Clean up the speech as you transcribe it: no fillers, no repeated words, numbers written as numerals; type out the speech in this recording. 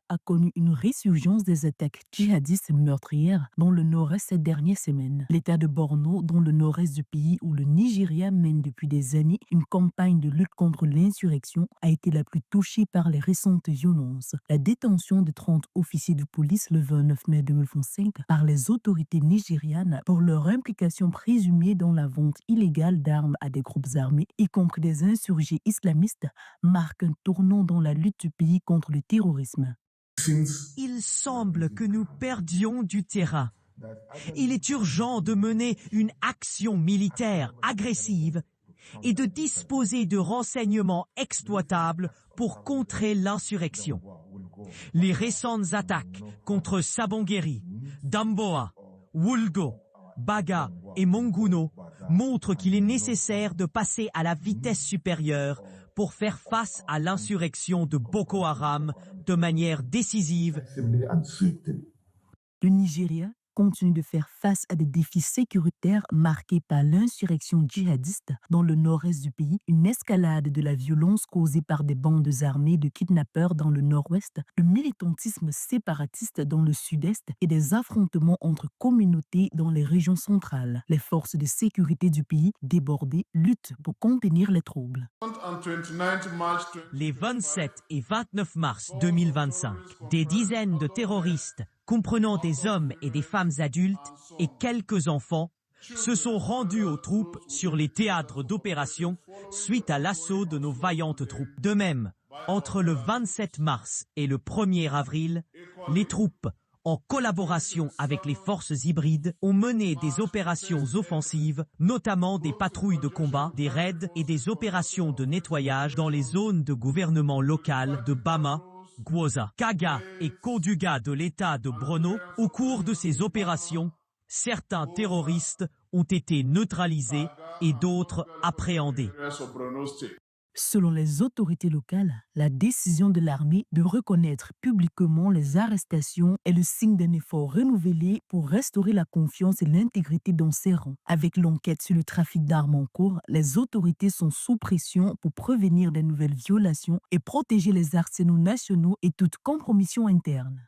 a connu une résurgence des attaques djihadistes meurtrières dans le nord-est ces dernières semaines. L'État de Borno, dans le nord-est du pays où le Nigeria mène depuis des années une campagne de lutte contre l'insurrection, a été la plus touchée par les récentes violences. La détention de 30 officiers de police le 29 mai 2025 par les autorités nigérianes pour leur implication présumée dans la vente illégale d'armes à des groupes armés, y compris des insurgés islamistes, marque un tournant dans la lutte du pays contre le terrorisme. Il semble que nous perdions du terrain. Il est urgent de mener une action militaire agressive et de disposer de renseignements exploitables pour contrer l'insurrection. Les récentes attaques contre Sabongeri, Damboa, Wulgo, Baga et Monguno montrent qu'il est nécessaire de passer à la vitesse supérieure pour faire face à l'insurrection de Boko Haram de manière décisive. Le Nigeria continue de faire face à des défis sécuritaires marqués par l'insurrection djihadiste dans le nord-est du pays, une escalade de la violence causée par des bandes armées de kidnappeurs dans le nord-ouest, le militantisme séparatiste dans le sud-est et des affrontements entre communautés dans les régions centrales. Les forces de sécurité du pays, débordées, luttent pour contenir les troubles. Les 27 et 29 mars 2025, des dizaines de terroristes comprenant des hommes et des femmes adultes et quelques enfants, se sont rendus aux troupes sur les théâtres d'opération suite à l'assaut de nos vaillantes troupes. De même, entre le 27 mars et le 1er avril, les troupes, en collaboration avec les forces hybrides, ont mené des opérations offensives, notamment des patrouilles de combat, des raids et des opérations de nettoyage dans les zones de gouvernement local de Bama, Gwoza, Kaga et Koduga de l'État de Borno. Au cours de ces opérations, certains terroristes ont été neutralisés et d'autres appréhendés. Selon les autorités locales, la décision de l'armée de reconnaître publiquement les arrestations est le signe d'un effort renouvelé pour restaurer la confiance et l'intégrité dans ses rangs. Avec l'enquête sur le trafic d'armes en cours, les autorités sont sous pression pour prévenir de nouvelles violations et protéger les arsenaux nationaux et toute compromission interne.